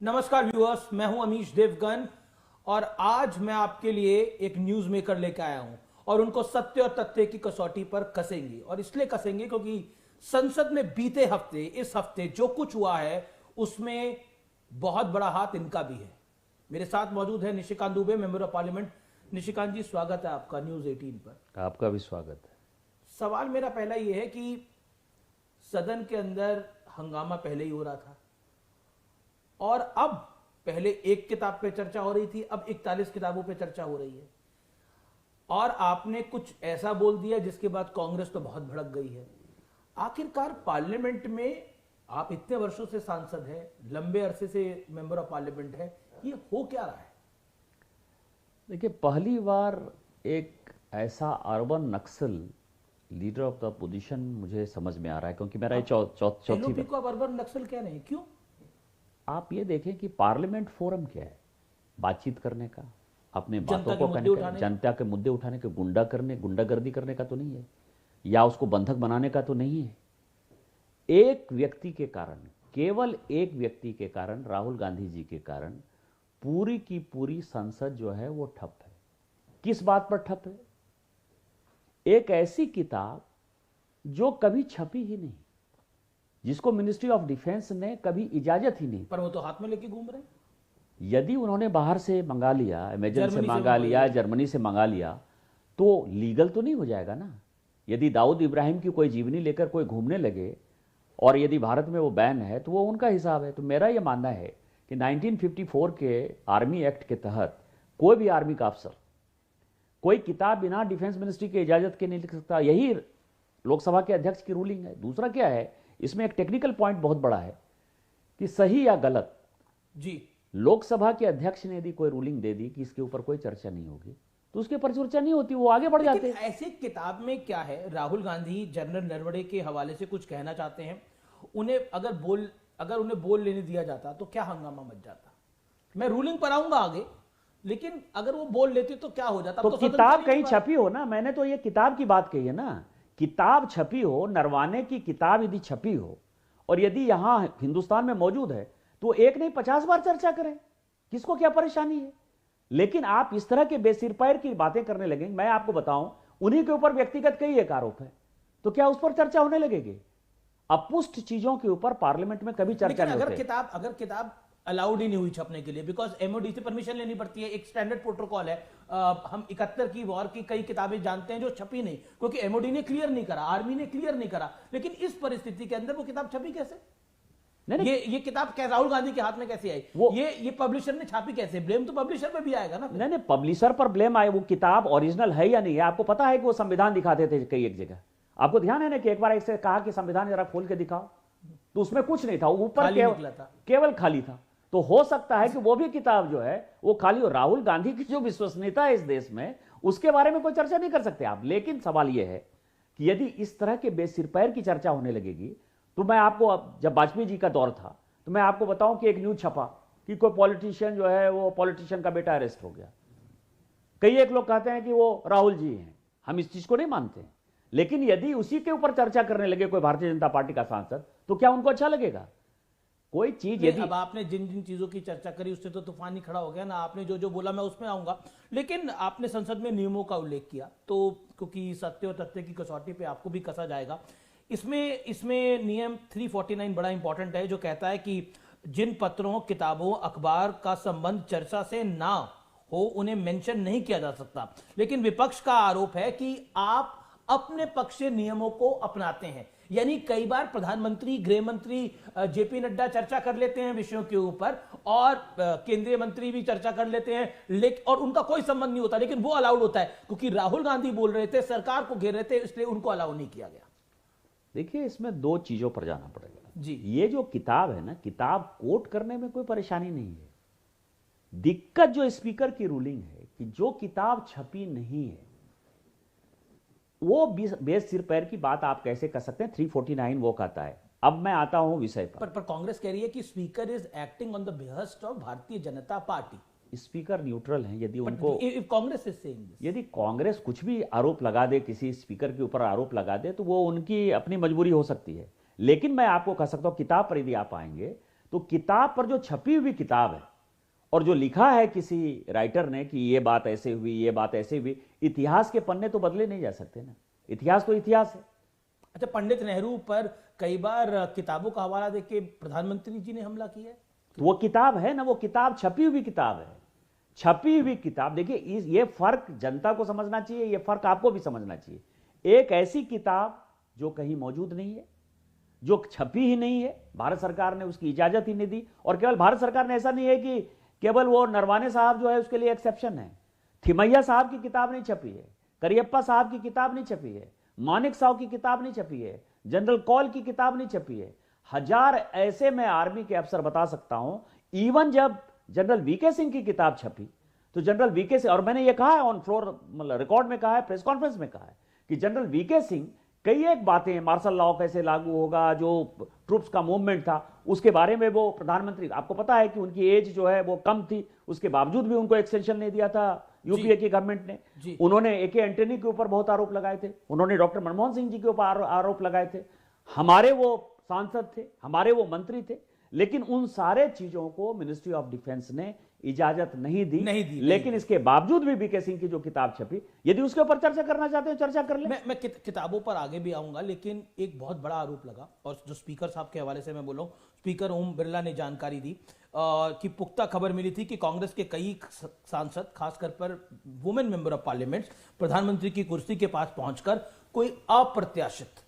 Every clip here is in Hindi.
नमस्कार व्यूअर्स, मैं हूं अमीश देवगन और आज मैं आपके लिए एक न्यूज मेकर लेकर आया हूं और उनको सत्य और तथ्य की कसौटी पर कसेंगे। और इसलिए कसेंगे क्योंकि संसद में बीते हफ्ते इस हफ्ते जो कुछ हुआ है उसमें बहुत बड़ा हाथ इनका भी है। मेरे साथ मौजूद है Nishikant Dubey, member of parliament. Nishikant ji, स्वागत है आपका न्यूज 18 पर। आपका भी स्वागत है। सवाल मेरा पहला यह है कि सदन के अंदर हंगामा पहले ही हो रहा था और अब पहले एक किताब पे चर्चा हो रही थी, अब 41 किताबों पे चर्चा हो रही है और आपने कुछ ऐसा बोल दिया जिसके बाद कांग्रेस तो बहुत भड़क गई है। आखिरकार पार्लियामेंट में आप इतने वर्षों से सांसद हैं, लंबे अरसे से मेंबर ऑफ पार्लियामेंट है, ये हो क्या रहा है? देखिए, पहली बार एक ऐसा urban Naxal leader of the position मुझे समझ में आ रहा है, क्योंकि मेरा ये चौथी एलओपी को अब अर्बन नक्सल कह रहे हैं, क्यों? आप ये देखें कि पार्लियामेंट फोरम क्या है, बातचीत करने का, अपने बातों को कहने का, जनता के मुद्दे उठाने के, गुंडागर्दी करने का तो नहीं है, या उसको बंधक बनाने का तो नहीं है। एक व्यक्ति के कारण, केवल एक व्यक्ति के कारण, राहुल गांधी जी के कारण पूरी की पूरी संसद जो है वो ठप है। किस बात पर ठप है? एक ऐसी किताब जो कभी छपी ही नहीं, जिसको मिनिस्ट्री ऑफ डिफेंस ने कभी इजाजत ही नहीं। पर वो तो हाथ में लेके घूम रहे हैं। यदि उन्होंने बाहर से मंगा लिया, अमेजन से मंगा लिया, जर्मनी से मंगा लिया, तो लीगल तो नहीं हो जाएगा ना। यदि दाऊद इब्राहिम की कोई जीवनी लेकर कोई घूमने लगे और यदि भारत में वो बैन है तो वो उनका हिसाब है। तो मेरा ये मानना है कि 1954 के आर्मी एक्ट के तहत कोई भी आर्मी का अफसर कोई किताब बिना डिफेंस मिनिस्ट्री की इजाजत के नहीं लिख सकता। यही लोकसभा के अध्यक्ष की रूलिंग है। दूसरा क्या है, इसमें एक टेक्निकल पॉइंट बहुत बड़ा है कि सही या गलत जी, लोकसभा के अध्यक्ष ने यदि कोई रूलिंग दे दी कि इसके ऊपर कोई चर्चा नहीं होगी तो उसके ऊपर चर्चा नहीं होती, वो आगे बढ़ जाते हैं। ऐसे किताब में क्या है? राहुल गांधी जनरल नरवणे के हवाले से कुछ कहना चाहते हैं, उन्हें अगर उन्हें बोल लेने दिया जाता तो क्या हंगामा मच जाता? मैं रूलिंग पर आऊंगा आगे, लेकिन अगर वो बोल लेते तो क्या हो जाता? तो किताब कहीं छपी हो ना, मैंने तो ये किताब की बात कही है ना। किताब छपी हो, नरवाने की किताब यदि छपी हो और यदि यहां हिंदुस्तान में मौजूद है तो एक नहीं 50 बार चर्चा करें, किसको क्या परेशानी है। लेकिन आप इस तरह के बेसिर पैर की बातें करने लगेंगे। मैं आपको बताऊं, उन्हीं के ऊपर व्यक्तिगत कई एक आरोप है, तो क्या उस पर चर्चा होने लगेगी? अपुष्ट चीजों के ऊपर पार्लियामेंट में कभी चर्चा नहीं होती। अगर किताब अलाउड ही नहीं हुई छपने के लिए, बिकॉज एमओडी से परमिशन लेनी पड़ती है, एक स्टैंडर्ड प्रोटोकॉल है। हम 71 की वॉर की कई किताबें जानते हैं जो छपी नहीं, क्योंकि एमओडी ने क्लियर नहीं करा, आर्मी ने क्लियर नहीं करा। लेकिन इस परिस्थिति के अंदर वो किताब छपी कैसे? नहीं, ये किताब क्या राहुल गांधी के हाथ में कैसे आई? ये पब्लिशर ने छापी कैसे? ब्लेम तो पब्लिशर पे भी आएगा ना। नहीं, पब्लिशर पर ब्लेम आए। वो किताब ओरिजिनल है या नहीं है? आपको पता है कि वो संविधान दिखाते थे कई एक जगह, आपको ध्यान है ना कि एक बार ऐसे कहा कि संविधान जरा खोल के दिखाओ, तो उसमें कुछ नहीं था, ऊपर केवल खाली था। तो हो सकता है कि वो भी किताब जो है वो खाली हो। राहुल गांधी की जो विश्वसनीयता है इस देश में, उसके बारे में कोई चर्चा नहीं कर सकते आप। लेकिन सवाल यह है कि यदि इस तरह के बेसिर पैर की चर्चा होने लगेगी तो मैं आपको, जब वाजपेयी जी का दौर था तो मैं आपको बताऊं कि एक न्यूज छपा कि कोई पॉलिटिशियन जो है वो पॉलिटिशियन का बेटा अरेस्ट हो गया। कई एक लोग कहते हैं कि वो राहुल जी हैं, हम इस चीज को नहीं मानते। लेकिन यदि उसी के ऊपर चर्चा करने लगे कोई भारतीय जनता पार्टी का सांसद, तो क्या उनको अच्छा लगेगा? कोई चीज यदि अब आपने जिन जिन चीजों की चर्चा करी उससे तो तूफान ही खड़ा हो गया ना। आपने जो जो बोला मैं उसमें आऊंगा, लेकिन आपने संसद में नियमों का उल्लेख किया, तो क्योंकि सत्य और तथ्य की कसौटी पे आपको भी कसा जाएगा। इसमें नियम 349 बड़ा इंपॉर्टेंट है, जो कहता है कि जिन पत्रों, किताबों, अखबार का संबंध चर्चा से ना हो उन्हें मेंशन नहीं किया जा सकता। लेकिन विपक्ष का आरोप है कि आप अपने पक्ष से नियमों को अपनाते हैं। यानी कई बार प्रधानमंत्री, गृह मंत्री जेपी नड्डा चर्चा कर लेते हैं विषयों के ऊपर और केंद्रीय मंत्री भी चर्चा कर लेते हैं, लेकिन और उनका कोई संबंध नहीं होता, लेकिन वो अलाउड होता है क्योंकि राहुल गांधी बोल रहे थे, सरकार को घेर रहे थे, इसलिए उनको अलाउ नहीं किया गया। देखिए, इसमें दो चीजों पर जाना पड़ेगा जी। ये जो किताब है ना, किताब कोट करने में कोई परेशानी नहीं है। दिक्कत जो स्पीकर की रूलिंग है कि जो किताब छपी नहीं है वो बेस सिर पैर की बात आप कैसे कर सकते हैं? 349 वो कहता है। अब मैं आता हूं विषय पर कांग्रेस कह रही है कि speaker is acting on the behest of Bharatiya Janata party. Speaker neutral हैं। यदि उनको कांग्रेस इज सेइंग दिस, यदि कांग्रेस कुछ भी आरोप लगा दे, किसी स्पीकर के ऊपर आरोप लगा दे, तो वो उनकी अपनी मजबूरी हो सकती है। लेकिन मैं आपको कह सकता हूं, किताब पर यदि आप आएंगे तो किताब पर जो छपी हुई किताब है और जो लिखा है किसी राइटर ने कि ये बात ऐसे हुई, ये बात ऐसे हुई, इतिहास के पन्ने तो बदले नहीं जा सकते ना। इतिहास तो इतिहास है। अच्छा, पंडित नेहरू पर कई बार किताबों का हवाला देके प्रधानमंत्री जी ने हमला किया है। तो वो किताब है ना, वो किताब छपी हुई किताब है, छपी हुई किताब। देखिए ये फर्क जनता को समझना चाहिए, ये फर्क आपको भी समझना चाहिए। एक ऐसी किताब जो कहीं मौजूद नहीं है, जो छपी ही नहीं है, भारत सरकार ने उसकी इजाजत ही नहीं दी। और केवल भारत सरकार ने, ऐसा नहीं है कि केवल वो नरवाने साहब जो है उसके लिए एक्सेप्शन है। थिमैया साहब की किताब नहीं छपी है, करियप्पा साहब की किताब नहीं छपी है, मानिक साहब की किताब नहीं छपी है, जनरल कौल की किताब नहीं छपी है। हजार ऐसे मैं आर्मी के अफसर बता सकता हूं। इवन जब जनरल वीके सिंह की किताब छपी तो जनरल वीके सिंह, और मैंने ये कहा है ऑन फ्लोर, मतलब रिकॉर्ड में कहा है, प्रेस कॉन्फ्रेंस में कहा है कि जनरल वीके सिंह कई एक बातें, मार्शल लॉ कैसे लागू होगा, जो ट्रूप्स का मूवमेंट था उसके बारे में वो प्रधानमंत्री, आपको पता है कि उनकी एज जो है वो कम थी, उसके बावजूद भी उनको एक्सटेंशन नहीं दिया था यूपीए की गवर्नमेंट ने। उन्होंने एके एंटनी के ऊपर बहुत आरोप लगाए थे, उन्होंने डॉक्टर मनमोहन सिंह जी के ऊपर आरोप लगाए थे, हमारे वो सांसद थे, हमारे वो मंत्री थे, लेकिन उन सारे चीजों को मिनिस्ट्री ऑफ डिफेंस ने इजाजत नहीं दी। लेकिन इसके बावजूद भी बीके सिंह की जो किताब छपी, यदि उसके ऊपर चर्चा करना चाहते हो चर्चा कर ले। मैं किताबों पर आगे भी आऊंगा, लेकिन एक बहुत बड़ा आरोप लगा और जो स्पीकर साहब के हवाले से मैं बोलूं, स्पीकर ओम बिरला ने जानकारी दी कि पुख्ता खबर मिली थी कि कांग्रेस के कई सांसद, खासकर पर वुमेन मेंबर ऑफ पार्लियामेंट, प्रधानमंत्री की कुर्सी के पास पहुंचकर कोई अप्रत्याशित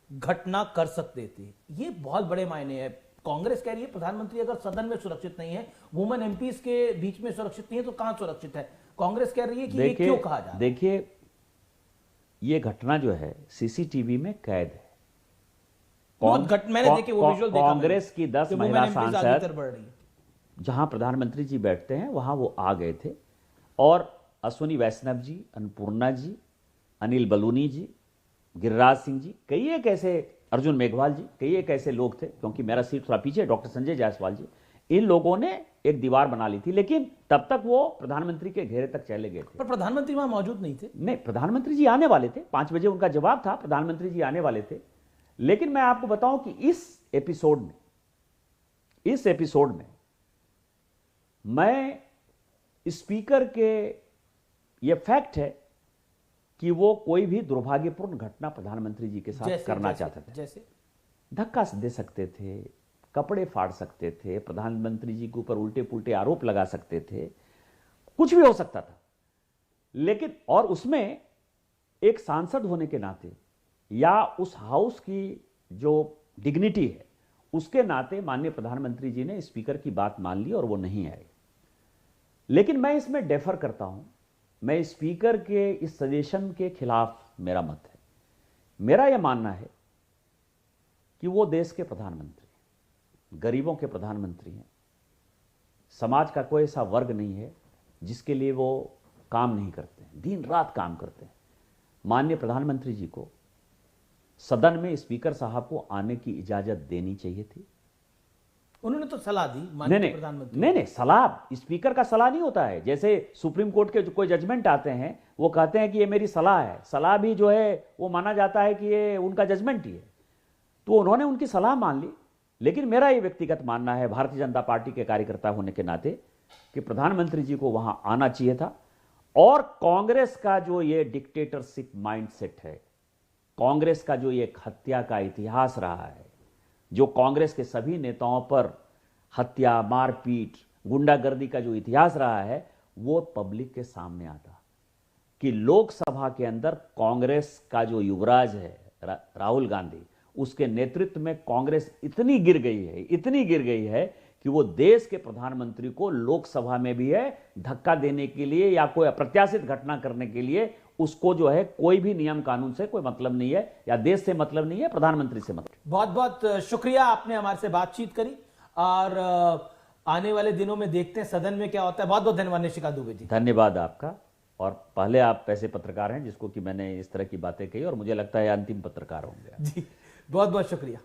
घटना कर सकते थे। ये बहुत बड़े मायने हैं। कांग्रेस कह रही है प्रधानमंत्री अगर सदन में सुरक्षित नहीं है, वुमेन एमपीज के बीच में सुरक्षित नहीं है, तो कहां सुरक्षित है? कांग्रेस कह रही है कि ये क्यों कहा जा रहा है? देखिए, ये घटना जो है सीसीटीवी में कैद है। मैंने देखी वो विजुअल देखा। कांग्रेस की 10 महिला सांसद जहां प्रधानमंत्री जी बैठते हैं वहां वो आ गए थे, और अश्विनी वैष्णव जी, अन्नपूर्णा जी, अनिल बलूनी जी, गिरिराज सिंह जी, कई एक ऐसे, अर्जुन मेघवाल जी, कई एक ऐसे लोग थे, क्योंकि मेरा सीट थोड़ा पीछे, डॉक्टर संजय जायसवाल जी, इन लोगों ने एक दीवार बना ली थी, लेकिन तब तक वो प्रधानमंत्री के घेरे तक चले गए थे। पर प्रधानमंत्री वहां मौजूद नहीं थे। नहीं, प्रधानमंत्री जी आने वाले थे, 5 बजे उनका जवाब था, प्रधानमंत्री जी आने वाले थे। लेकिन मैं आपको बताऊं कि इस एपिसोड में मैं स्पीकर के, ये फैक्ट है कि वो कोई भी दुर्भाग्यपूर्ण घटना प्रधानमंत्री जी के साथ करना चाहते थे। जैसे धक्का दे सकते थे, कपड़े फाड़ सकते थे, प्रधानमंत्री जी के ऊपर उल्टे पुल्टे आरोप लगा सकते थे, कुछ भी हो सकता था। लेकिन और उसमें एक सांसद होने के नाते या उस हाउस की जो डिग्निटी है उसके नाते माननीय प्रधानमंत्री जी ने स्पीकर की बात मान ली और वो नहीं आए। लेकिन मैं इसमें डेफर करता हूं, मैं स्पीकर के इस सजेशन के खिलाफ मेरा मत है। मेरा यह मानना है कि वो देश के प्रधानमंत्री, गरीबों के प्रधानमंत्री हैं। समाज का कोई ऐसा वर्ग नहीं है जिसके लिए वो काम नहीं करते हैं, दिन रात काम करते हैं। माननीय प्रधानमंत्री जी को सदन में स्पीकर साहब को आने की इजाजत देनी चाहिए थी। उन्होंने तो सलाह दी माननीय प्रधानमंत्री। नहीं, सलाह, स्पीकर का सलाह नहीं होता है। जैसे सुप्रीम कोर्ट के जो कोई जजमेंट आते हैं वो कहते हैं कि ये मेरी सलाह है, सलाह भी जो है वो माना जाता है कि ये उनका जजमेंट ही है। तो उन्होंने उनकी सलाह मान ली। लेकिन मेरा ये व्यक्तिगत मानना है, भारतीय जनता पार्टी के कार्यकर्ता होने के नाते, कि प्रधानमंत्री जी को वहां आना चाहिए था। और कांग्रेस का जो ये डिक्टेटरशिप माइंडसेट है, कांग्रेस का जो ये हत्या का इतिहास रहा है, जो कांग्रेस के सभी नेताओं पर हत्या, मारपीट, गुंडागर्दी का जो इतिहास रहा है, वो पब्लिक के सामने आता कि लोकसभा के अंदर कांग्रेस का जो युवराज है राहुल गांधी, उसके नेतृत्व में कांग्रेस इतनी गिर गई है कि वो देश के प्रधानमंत्री को लोकसभा में भी है धक्का देने के लिए या कोई अप्रत्याशित घटना करने के लिए, उसको जो है कोई भी नियम कानून से कोई मतलब नहीं है, या देश से मतलब नहीं है, प्रधानमंत्री से मतलब। बहुत बहुत शुक्रिया, आपने हमारे से बातचीत करी और आने वाले दिनों में देखते हैं सदन में क्या होता है। बहुत बहुत धन्यवाद निशिकांत दुबे जी। धन्यवाद आपका। और पहले आप ऐसे पत्रकार हैं जिसको कि मैंने इस तरह की बातें कही, और मुझे लगता है अंतिम पत्रकार होंगे जी। बहुत बहुत शुक्रिया।